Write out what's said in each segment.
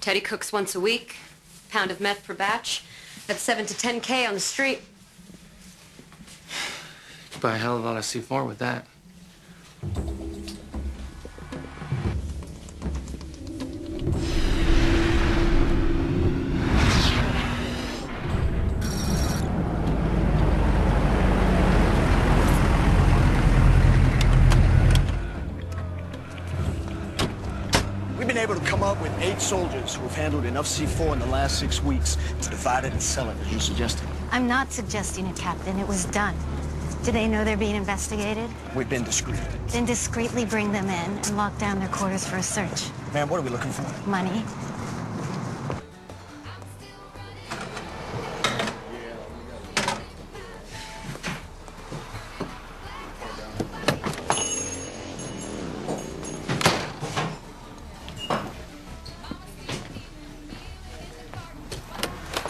Teddy cooks once a week, pound of meth per batch. That's 7 to 10K on the street. You buy a hell of a lot of C4 with that. We've been able to come up with 8 soldiers who've handled enough C4 in the last 6 weeks to divide it and sell it, as you suggested. I'm not suggesting it, Captain. It was done. Do they know they're being investigated? We've been discreet. Then discreetly bring them in and lock down their quarters for a search. Ma'am, what are we looking for? Money.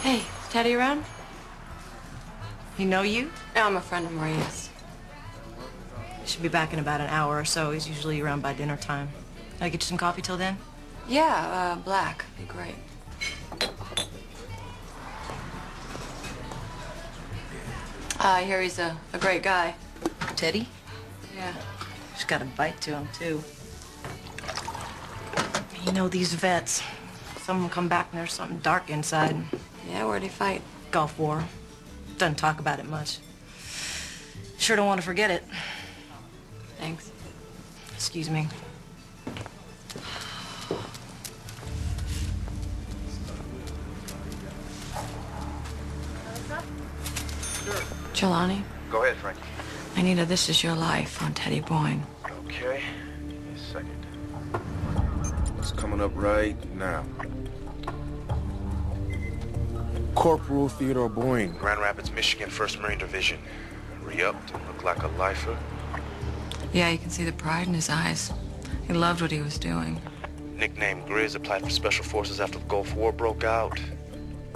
Hey, is Teddy around? He know you? No, I'm a friend of Maria's. He should be back in about an hour or so. He's usually around by dinner time. Can I get you some coffee till then? Yeah, black. Be great. I hear he's a great guy. Teddy? Yeah. He's got a bite to him, too. You know these vets. Some of them come back and there's something dark inside. Yeah, where'd he fight? Gulf War. Doesn't talk about it much. Sure don't want to forget it. Thanks. Excuse me. Jelani, Go ahead, Frankie. I need a This Is Your Life on Teddy Boyne. Okay. Give me a second. It's coming up right now. Corporal Theodore Boyne, Grand Rapids, Michigan, 1st Marine Division. Re-upped and looked like a lifer. Yeah, you can see the pride in his eyes. He loved what he was doing. Nicknamed Grizz, applied for Special Forces after the Gulf War broke out.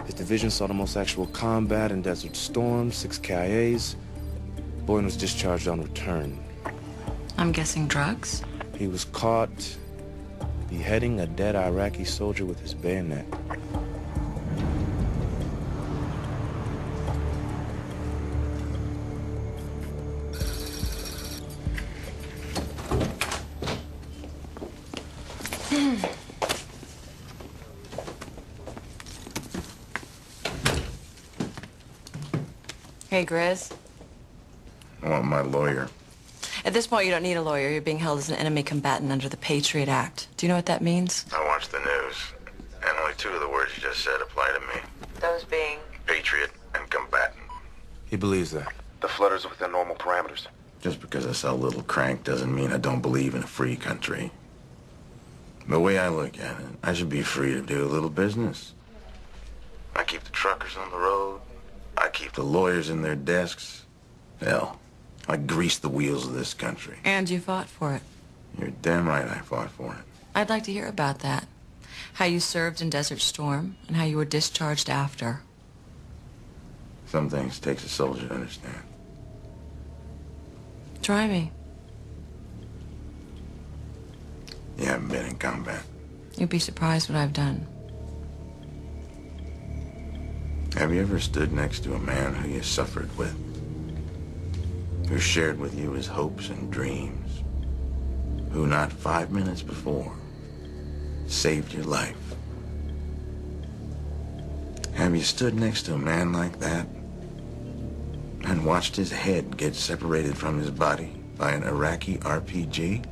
His division saw the most actual combat in Desert Storm, 6 KIAs. Boyne was discharged on return. I'm guessing drugs? He was caught beheading a dead Iraqi soldier with his bayonet. Hey, Grizz. I want my lawyer. At this point, you don't need a lawyer. You're being held as an enemy combatant under the Patriot Act. Do you know what that means? I watch the news, and only 2 of the words you just said apply to me. Those being? Patriot and combatant. He believes that. The flutter's within normal parameters. Just because I sell little crank doesn't mean I don't believe in a free country. The way I look at it, I should be free to do a little business. I keep the truckers on the road. I keep the lawyers in their desks. Hell, I grease the wheels of this country. And you fought for it. You're damn right I fought for it. I'd like to hear about that. How you served in Desert Storm and how you were discharged after. Some things takes a soldier to understand. Try me. You haven't been in combat. You'd be surprised what I've done. Have you ever stood next to a man who you suffered with? Who shared with you his hopes and dreams? Who not 5 minutes before saved your life? Have you stood next to a man like that and watched his head get separated from his body by an Iraqi RPG?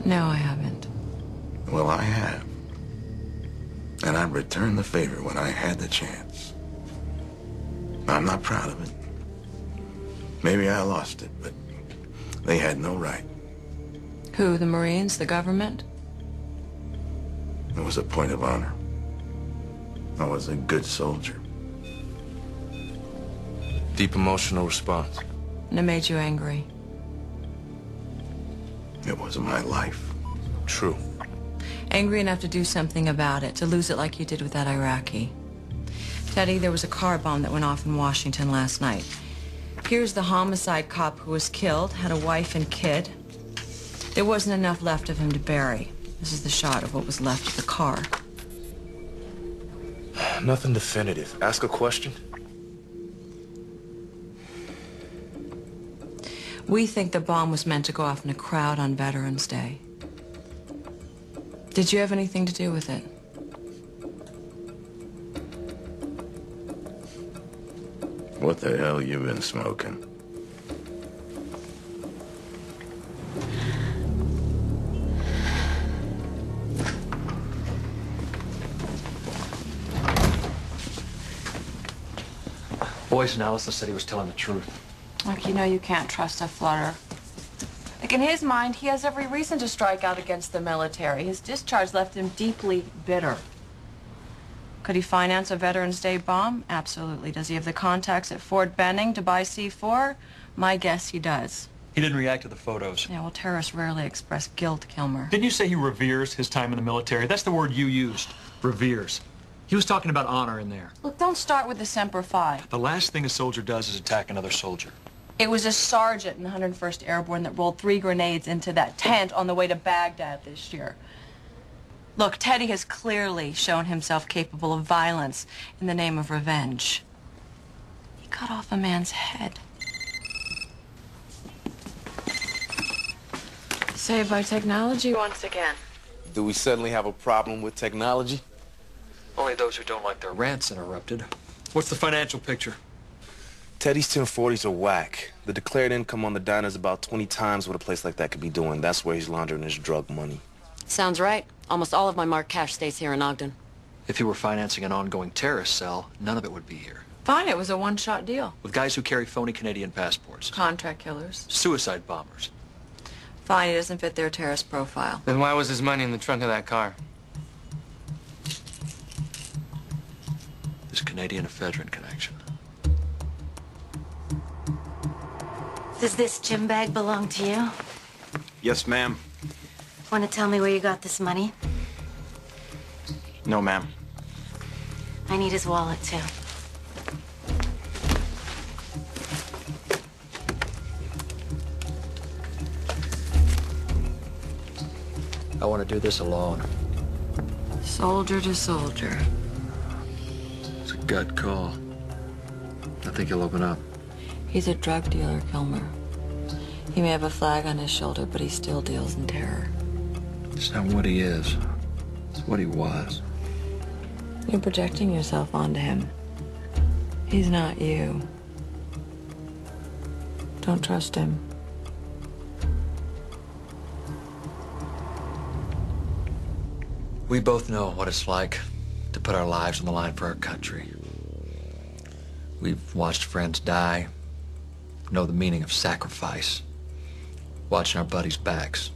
No, I haven't. Well, I have. And I'd return the favor when I had the chance. I'm not proud of it. Maybe I lost it, but they had no right. Who, the Marines, the government? It was a point of honor. I was a good soldier. Deep emotional response. And it made you angry. It was my life. True. Angry enough to do something about it, to lose it like you did with that Iraqi. Teddy, there was a car bomb that went off in Washington last night. Here's the homicide cop who was killed, had a wife and kid. There wasn't enough left of him to bury. This is the shot of what was left of the car. Nothing definitive. Ask a question. We think the bomb was meant to go off in a crowd on Veterans Day. Did you have anything to do with it? What the hell you been smoking? Boyce analysis said he was telling the truth. Look, you know you can't trust a flutter. Like, in his mind, he has every reason to strike out against the military. His discharge left him deeply bitter. Could he finance a Veterans Day bomb? Absolutely. Does he have the contacts at Fort Benning to buy C4? My guess he does. He didn't react to the photos. Yeah, well, terrorists rarely express guilt, Kilmer. Didn't you say he reveres his time in the military? That's the word you used. Reveres. He was talking about honor in there. Look, don't start with the Semper Fi. The last thing a soldier does is attack another soldier. It was a sergeant in the 101st Airborne that rolled 3 grenades into that tent on the way to Baghdad this year. Look, Teddy has clearly shown himself capable of violence in the name of revenge. He cut off a man's head. Saved by technology once again. Do we suddenly have a problem with technology? Only those who don't like their rants interrupted. What's the financial picture? Teddy's 1040s are whack. The declared income on the diner is about 20 times what a place like that could be doing. That's where he's laundering his drug money. Sounds right. Almost all of my marked cash stays here in Ogden. If he were financing an ongoing terrorist cell, none of it would be here. Fine, it was a one-shot deal. With guys who carry phony Canadian passports. Contract killers. Suicide bombers. Fine, it doesn't fit their terrorist profile. Then why was his money in the trunk of that car? This Canadian ephedrine connection. Does this gym bag belong to you? Yes, ma'am. Want to tell me where you got this money? No, ma'am. I need his wallet, too. I want to do this alone. Soldier to soldier. It's a gut call. I think he'll open up. He's a drug dealer, Kilmer. He may have a flag on his shoulder, but he still deals in terror. It's not what he is. It's what he was. You're projecting yourself onto him. He's not you. Don't trust him. We both know what it's like to put our lives on the line for our country. We've watched friends die, know the meaning of sacrifice, watching our buddies' backs,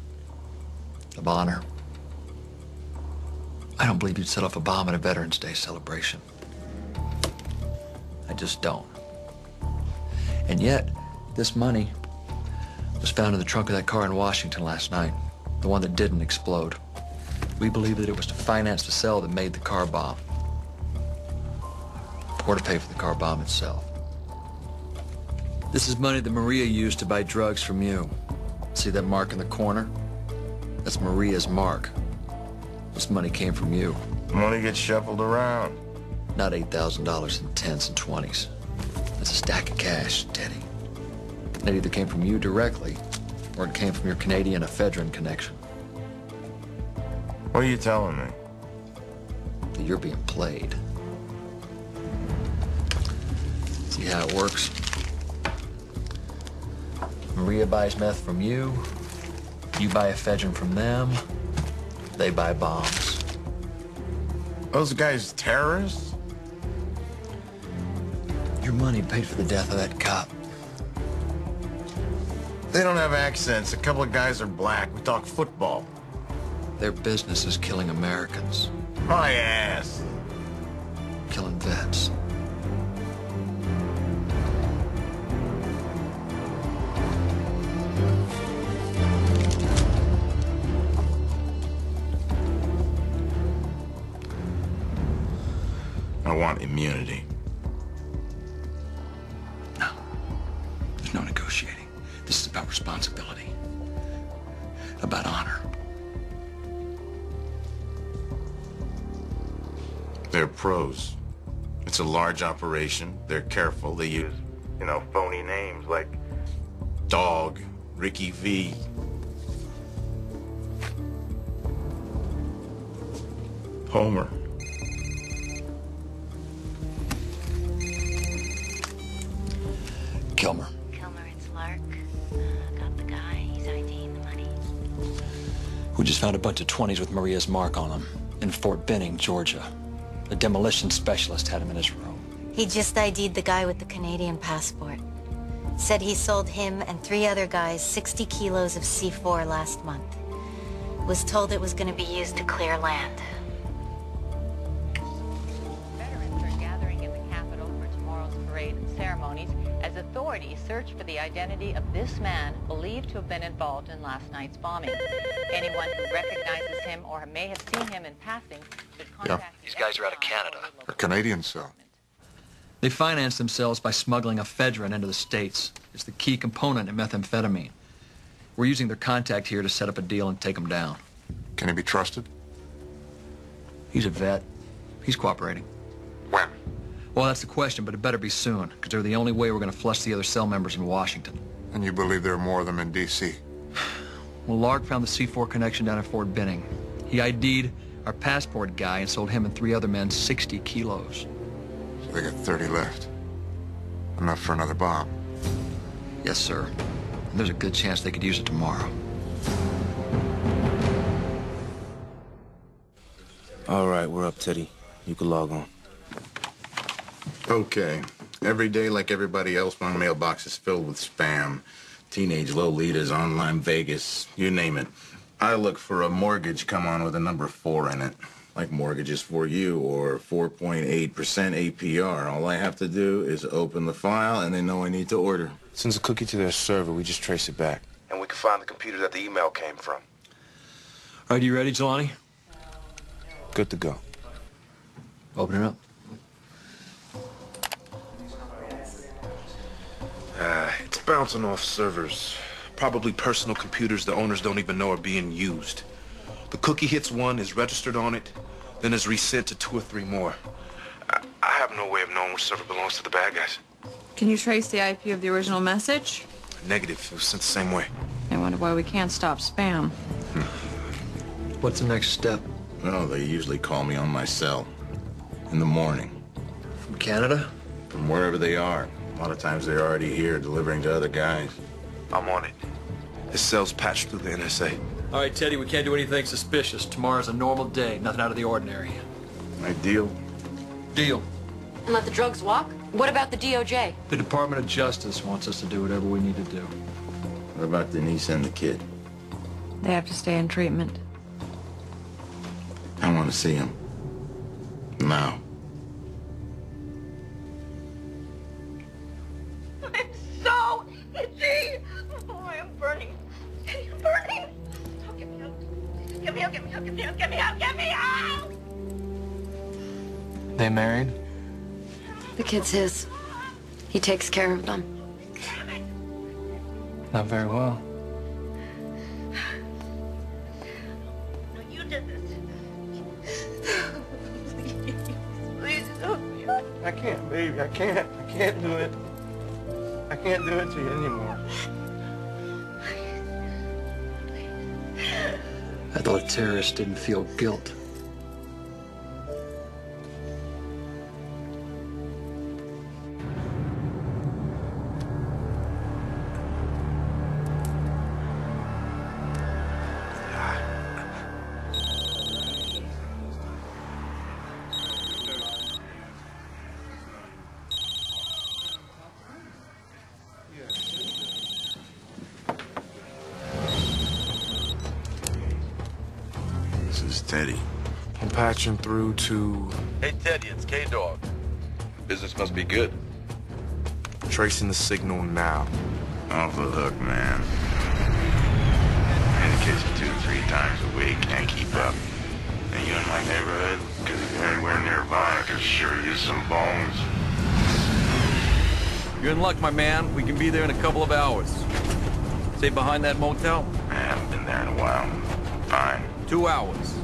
of honor. I don't believe you'd set off a bomb at a Veterans Day celebration. I just don't. And yet, this money was found in the trunk of that car in Washington last night, the one that didn't explode. We believe that it was to finance the cell that made the car bomb, or to pay for the car bomb itself. This is money that Maria used to buy drugs from you. See that mark in the corner? That's Maria's mark. This money came from you. Money gets shuffled around. Not $8,000 in 10s and 20s. That's a stack of cash, Teddy. It either came from you directly, or it came from your Canadian ephedrine connection. What are you telling me? That you're being played. See how it works? Maria buys meth from you. You buy ephedrine from them. They buy bombs. Those guys terrorists? Your money paid for the death of that cop. They don't have accents. A couple of guys are black. We talk football. Their business is killing Americans. My ass. Killing vets. I want immunity. No. There's no negotiating. This is about responsibility. About honor. They're pros. It's a large operation. They're careful. They use, phony names like Dog, Ricky V. Homer. Kilmer. Kilmer, it's Lark. Got the guy. He's IDing the money. We just found a bunch of 20s with Maria's mark on them in Fort Benning, Georgia. A demolition specialist had him in his room. He just ID'd the guy with the Canadian passport. Said he sold him and 3 other guys 60 kilos of C4 last month. Was told it was going to be used to clear land. Veterans are gathering in the Capitol for tomorrow's parade and ceremonies as authorities search for the identity of this man believed to have been involved in last night's bombing. Anyone who recognizes him or may have seen him in passing should contact... These guys are out of Canada. A Canadian cell. They finance themselves by smuggling ephedrine into the States. It's the key component in methamphetamine. We're using their contact here to set up a deal and take them down. Can he be trusted? He's a vet. He's cooperating. When? Well, that's the question, but it better be soon, because they're the only way we're going to flush the other cell members in Washington. And you believe there are more of them in D.C.? Well, Lark found the C4 connection down at Fort Benning. He ID'd our passport guy and sold him and 3 other men 60 kilos. So they got 30 left. Enough for another bomb. Yes, sir. And there's a good chance they could use it tomorrow. All right, we're up, Teddy. You can log on. Okay. Every day, like everybody else, my mailbox is filled with spam. Teenage Lolitas, online Vegas, you name it. I look for a mortgage come on with a number 4 in it. Like Mortgages for You or 4.8% APR. All I have to do is open the file and they know I need to order. Sends a cookie to their server. We just trace it back. And we can find the computer that the email came from. All right, you ready, Jelani? Good to go. Open it up. It's bouncing off servers. Probably personal computers the owners don't even know are being used. The cookie hits one, is registered on it, then is resent to 2 or 3 more. I have no way of knowing which server belongs to the bad guys. Can you trace the IP of the original message? Negative. It was sent the same way. I wonder why we can't stop spam. What's the next step? Well, they usually call me on my cell. In the morning. From Canada? From wherever they are. A lot of times they're already here delivering to other guys. I'm on it. His cell's patched through the NSA. All right, Teddy, we can't do anything suspicious. Tomorrow's a normal day, nothing out of the ordinary. My deal? Deal. And let the drugs walk? What about the DOJ? The Department of Justice wants us to do whatever we need to do. What about Denise and the kid? They have to stay in treatment. I want to see him. Now. I'm so itchy! Oh, I am burning. I'm burning! Oh, get me out. Get me out, get me out, get me out, get me out, get me out! They married? The kid's his. He takes care of them. Not very well. No, you did this. Please help me. I can't, baby. I can't do it. I can't do it to you anymore. I thought terrorists didn't feel guilt. This is Teddy. I'm patching through to... Hey, Teddy, it's K-Dog. Business must be good. Tracing the signal now. Off the hook, man. In the kitchen 2 to 3 times a week, can't keep up. And you in my neighborhood? Because if you're anywhere nearby, I could sure use some bones. You're in luck, my man. We can be there in a couple of hours. Stay behind that motel? I haven't been there in a while. Fine. 2 hours.